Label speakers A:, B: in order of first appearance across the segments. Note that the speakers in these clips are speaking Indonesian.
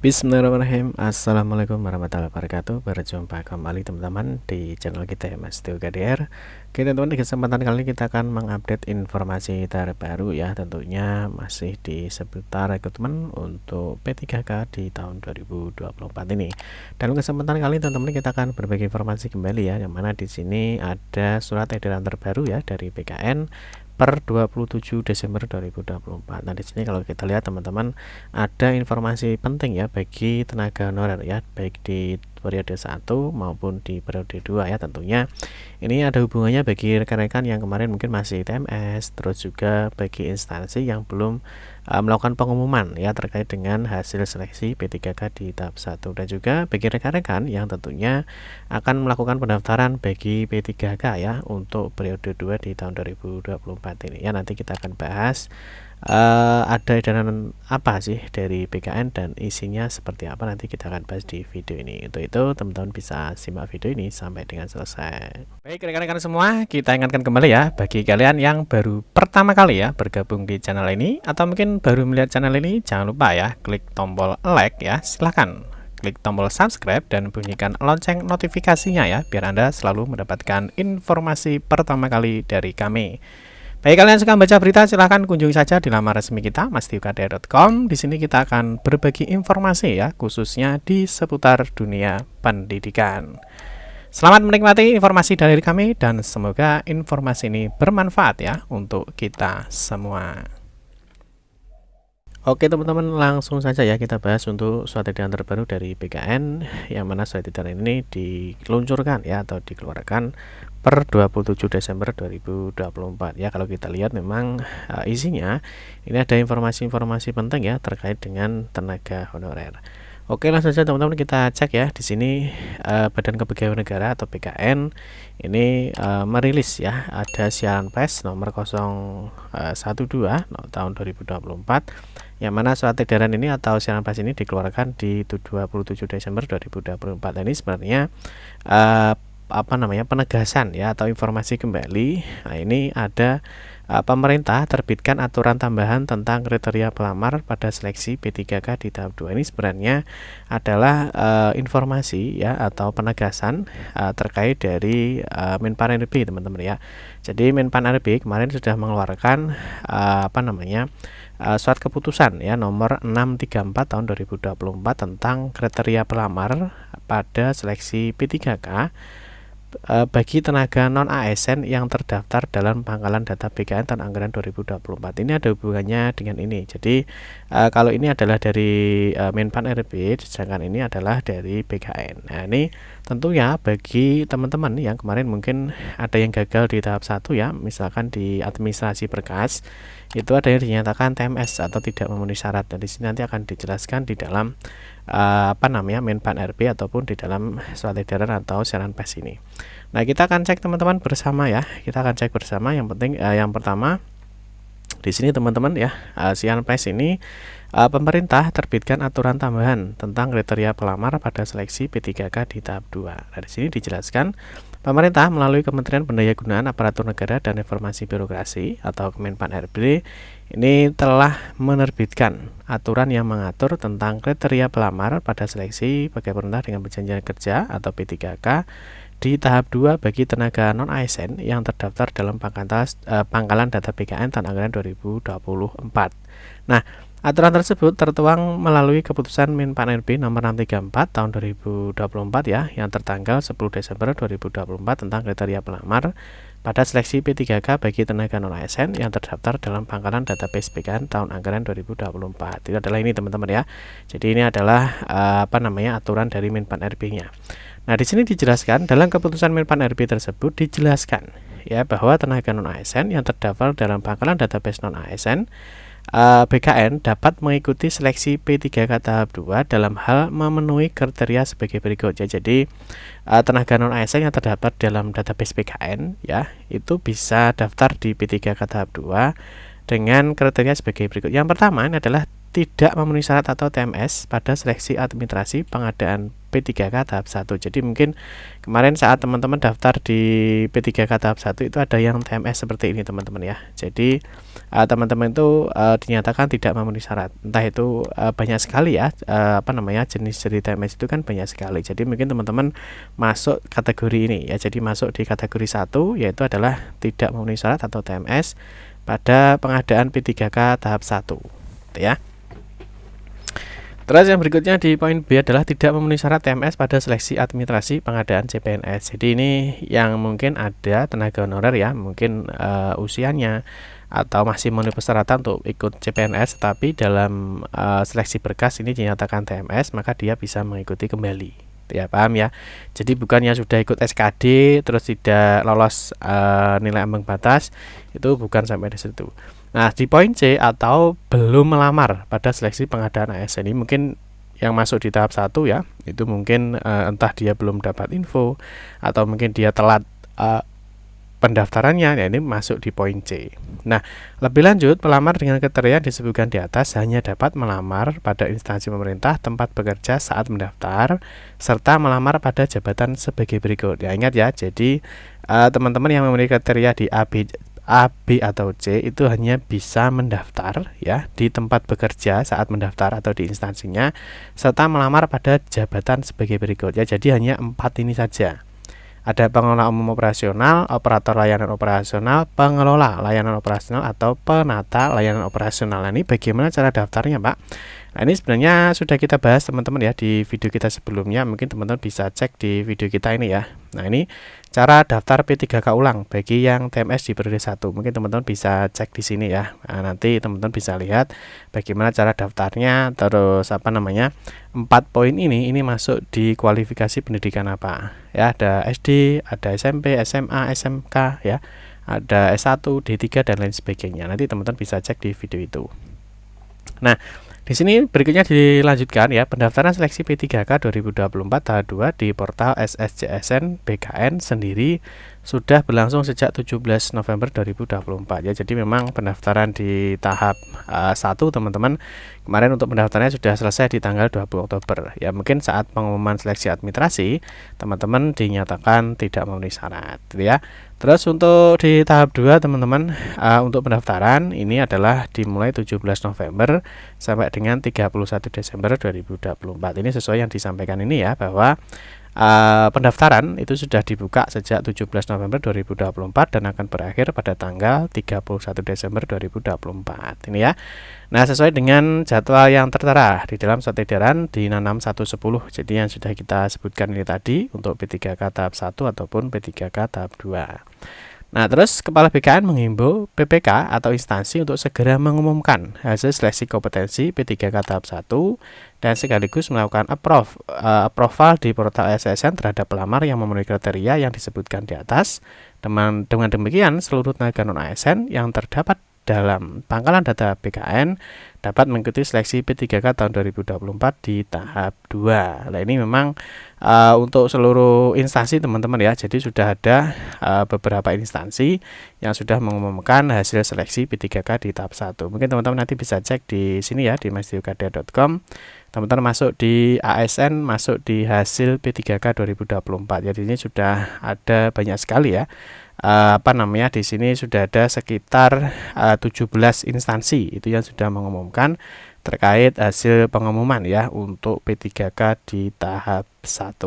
A: Bismillahirrahmanirrahim. Assalamualaikum warahmatullahi wabarakatuh. Berjumpa kembali teman-teman di channel kita Mas Teo KDR. Oke teman-teman, di kesempatan kali ini kita akan mengupdate informasi terbaru ya, tentunya masih di seputar rekrutmen untuk P3K di tahun 2024 ini. Dalam kesempatan kali ini teman-teman kita akan berbagi informasi kembali ya, yang mana di sini ada surat edaran terbaru ya dari BKN per 27 Desember 2024. Nah, di sini kalau kita lihat teman-teman ada informasi penting ya bagi tenaga honorer ya, baik di periode 1 maupun di periode 2 ya. Tentunya ini ada hubungannya bagi rekan-rekan yang kemarin mungkin masih TMS, terus juga bagi instansi yang belum melakukan pengumuman ya terkait dengan hasil seleksi P3K di tahap 1, dan juga bagi rekan-rekan yang tentunya akan melakukan pendaftaran bagi P3K ya untuk periode 2 di tahun 2024 ini ya. Nanti kita akan bahas ada edaran apa sih dari BKN dan isinya seperti apa, nanti kita akan bahas di video ini. Untuk itu teman-teman bisa simak video ini sampai dengan selesai. Baik rekan-rekan semua, kita ingatkan kembali ya, bagi kalian yang baru pertama kali ya bergabung di channel ini atau mungkin baru melihat channel ini, jangan lupa ya klik tombol like ya, silahkan klik tombol subscribe dan bunyikan lonceng notifikasinya ya, biar Anda selalu mendapatkan informasi pertama kali dari kami. Baik, kalian suka baca berita, silahkan kunjungi saja di laman resmi kita mastiukadr.com. Di sini kita akan berbagi informasi ya, khususnya di seputar dunia pendidikan. Selamat menikmati informasi dari kami dan semoga informasi ini bermanfaat ya untuk kita semua. Oke teman-teman, langsung saja ya kita bahas untuk surat edaran terbaru dari BKN, yang mana surat edaran ini diluncurkan ya atau dikeluarkan per 27 Desember 2024 ya. Kalau kita lihat memang isinya ini ada informasi-informasi penting ya terkait dengan tenaga honorer. Oke, langsung saja teman-teman kita cek ya. Di sini Badan Kepegawaian Negara atau BKN ini merilis ya, ada siaran pers nomor 012 tahun 2024, yang mana surat edaran ini atau siaran pers ini dikeluarkan di 27 Desember 2024. Ini sebenarnya penegasan ya atau informasi kembali. Nah, ini ada pemerintah terbitkan aturan tambahan tentang kriteria pelamar pada seleksi P3K di tahap 2. Ini sebenarnya adalah informasi ya atau penegasan terkait dari Menpan RB teman-teman ya. Jadi Menpan RB kemarin sudah mengeluarkan surat keputusan ya nomor 634 tahun 2024 tentang kriteria pelamar pada seleksi P3K bagi tenaga non ASN yang terdaftar dalam pangkalan data BKN tahun anggaran 2024. Ini ada hubungannya dengan ini. Jadi kalau ini adalah dari Menpan RB, sedangkan ini adalah dari BKN. Nah, ini tentunya bagi teman-teman yang kemarin mungkin ada yang gagal di tahap 1 ya, misalkan di administrasi berkas, itu ada yang dinyatakan TMS atau tidak memenuhi syarat. Dan di sini nanti akan dijelaskan di dalam Menpan RB ataupun di dalam surat edaran atau siaran pers ini. Nah, kita akan cek teman-teman bersama ya. Kita akan cek bersama. Yang penting yang pertama di sini teman-teman ya, siaran pers ini pemerintah terbitkan aturan tambahan tentang kriteria pelamar pada seleksi P3K di tahap 2. Nah, di sini dijelaskan pemerintah melalui Kementerian Pendayagunaan Aparatur Negara dan Reformasi Birokrasi atau Kemenpan RB ini telah menerbitkan aturan yang mengatur tentang kriteria pelamar pada seleksi pegawai pemerintah dengan perjanjian kerja atau P3K di tahap 2 bagi tenaga non ASN yang terdaftar dalam pangkalan data BKN tahun anggaran 2024. Nah, aturan tersebut tertuang melalui keputusan Menpan RB nomor 634 tahun 2024 ya, yang tertanggal 10 Desember 2024 tentang kriteria pelamar pada seleksi P3K bagi tenaga non ASN yang terdaftar dalam pangkalan database BKN tahun anggaran 2024. Itu adalah ini teman-teman ya. Jadi ini adalah aturan dari Menpan RB-nya. Nah, di sini dijelaskan dalam keputusan Menpan RB tersebut dijelaskan ya bahwa tenaga non ASN yang terdaftar dalam pangkalan database non ASN BKN dapat mengikuti seleksi P3K tahap 2 dalam hal memenuhi kriteria sebagai berikut ya. Jadi tenaga non ASN yang terdapat dalam database BKN ya, itu bisa daftar di P3K tahap 2 dengan kriteria sebagai berikut. Yang pertama ini adalah tidak memenuhi syarat atau TMS pada seleksi administrasi pengadaan P3K tahap 1. Jadi mungkin kemarin saat teman-teman daftar di P3K tahap 1 itu ada yang TMS seperti ini teman-teman ya. Jadi teman-teman itu dinyatakan tidak memenuhi syarat. Entah itu banyak sekali ya, jenis dari TMS itu kan banyak sekali. Jadi mungkin teman-teman masuk kategori ini ya. Jadi masuk di kategori 1 yaitu adalah tidak memenuhi syarat atau TMS pada pengadaan P3K tahap 1 ya. Terus yang berikutnya di poin B adalah tidak memenuhi syarat TMS pada seleksi administrasi pengadaan CPNS. Jadi ini yang mungkin ada tenaga honorer ya, mungkin usianya atau masih memenuhi persyaratan untuk ikut CPNS, tapi dalam seleksi berkas ini dinyatakan TMS, maka dia bisa mengikuti kembali. Ya, paham ya. Jadi bukannya sudah ikut SKD terus tidak lolos nilai ambang batas, itu bukan sampai di situ. Nah, di poin C atau belum melamar pada seleksi pengadaan ASN ini mungkin yang masuk di tahap 1 ya, itu mungkin entah dia belum dapat info atau mungkin dia telat pendaftarannya, ya ini masuk di poin C. Nah, lebih lanjut, pelamar dengan kriteria disebutkan di atas hanya dapat melamar pada instansi pemerintah tempat bekerja saat mendaftar serta melamar pada jabatan sebagai berikut. Ya, ingat ya, jadi teman-teman yang memenuhi kriteria di A, B atau C itu hanya bisa mendaftar ya di tempat bekerja saat mendaftar atau di instansinya serta melamar pada jabatan sebagai berikut ya. Jadi hanya 4 ini saja. Ada pengelola umum operasional, operator layanan operasional, pengelola layanan operasional atau penata layanan operasional. Nah, ini bagaimana cara daftarnya, Pak? Nah, ini sebenarnya sudah kita bahas teman-teman ya di video kita sebelumnya. Mungkin teman-teman bisa cek di video kita ini ya. Nah, ini cara daftar P3K ulang bagi yang TMS di periode 1. Mungkin teman-teman bisa cek di sini ya. Nah, nanti teman-teman bisa lihat bagaimana cara daftarnya. Terus 4 poin ini masuk di kualifikasi pendidikan apa? Ya, ada SD, ada SMP, SMA, SMK ya. Ada S1, D3 dan lain sebagainya. Nanti teman-teman bisa cek di video itu. Nah, di sini berikutnya dilanjutkan ya, pendaftaran seleksi P3K 2024 tahap 2 di portal SSCSN BKN sendiri sudah berlangsung sejak 17 November 2024 ya. Jadi memang pendaftaran di tahap 1 teman-teman kemarin untuk pendaftarannya sudah selesai di tanggal 20 Oktober. Ya, mungkin saat pengumuman seleksi administrasi teman-teman dinyatakan tidak memenuhi syarat gitu ya. Terus untuk di tahap 2 teman-teman untuk pendaftaran ini adalah dimulai 17 November sampai dengan 31 Desember 2024. Ini sesuai yang disampaikan ini ya, bahwa pendaftaran itu sudah dibuka sejak 17 November 2024 dan akan berakhir pada tanggal 31 Desember 2024 ini ya. Nah, sesuai dengan jadwal yang tertera di dalam surat edaran di 6.110. Jadi yang sudah kita sebutkan ini tadi untuk P3K tahap 1 ataupun P3K tahap 2. Nah, terus Kepala BKN menghimbau PPK atau instansi untuk segera mengumumkan hasil seleksi kompetensi P3K tahap 1 dan sekaligus melakukan approval di portal SSN terhadap pelamar yang memenuhi kriteria yang disebutkan di atas. Dengan demikian, seluruh tenaga non-ASN yang terdapat dalam pangkalan data BKN dapat mengikuti seleksi P3K tahun 2024 di tahap 2. Nah, ini memang untuk seluruh instansi teman-teman ya. Jadi sudah ada beberapa instansi yang sudah mengumumkan hasil seleksi P3K di tahap 1. Mungkin teman-teman nanti bisa cek di sini ya di masdiukada.com. Teman-teman masuk di ASN, masuk di hasil P3K 2024. Jadi ini sudah ada banyak sekali ya. Di sini sudah ada sekitar 17 instansi itu yang sudah mengumumkan terkait hasil pengumuman ya untuk P3K di tahap 1.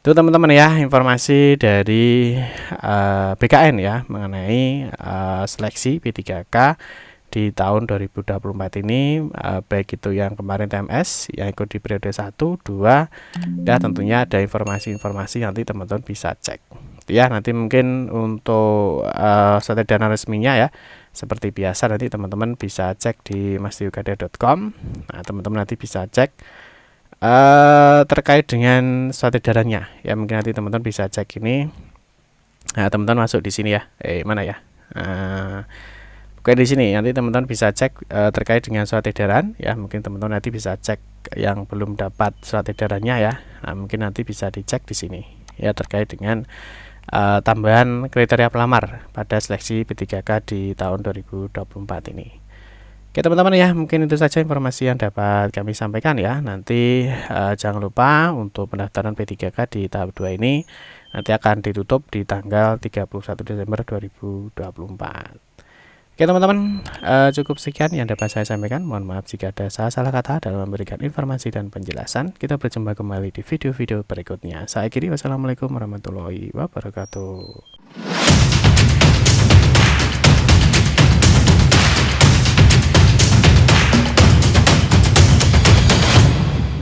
A: Itu teman-teman ya informasi dari BKN ya mengenai seleksi P3K di tahun 2024 ini, baik itu yang kemarin TMS yang ikut di periode 1, 2 dan tentunya ada informasi-informasi nanti teman-teman bisa cek ya. Nanti mungkin untuk surat edaran resminya ya seperti biasa nanti teman-teman bisa cek di masdiukada.com. Nah, teman-teman nanti bisa cek terkait dengan surat edarannya ya. Mungkin nanti teman-teman bisa cek ini. Nah, teman-teman masuk di sini ya. Mana ya? Oke, di sini nanti teman-teman bisa cek terkait dengan surat edaran ya. Mungkin teman-teman nanti bisa cek yang belum dapat surat edarannya ya. Nah, mungkin nanti bisa dicek di sini ya terkait dengan tambahan kriteria pelamar pada seleksi P3K di tahun 2024 ini. Oke teman-teman ya, mungkin itu saja informasi yang dapat kami sampaikan ya. Nanti jangan lupa untuk pendaftaran P3K di tahap 2 ini nanti akan ditutup di tanggal 31 Desember 2024. Oke teman-teman, cukup sekian yang dapat saya sampaikan. Mohon maaf jika ada salah-salah kata dalam memberikan informasi dan penjelasan. Kita berjumpa kembali di video-video berikutnya. Saya akhiri, wassalamualaikum warahmatullahi wabarakatuh.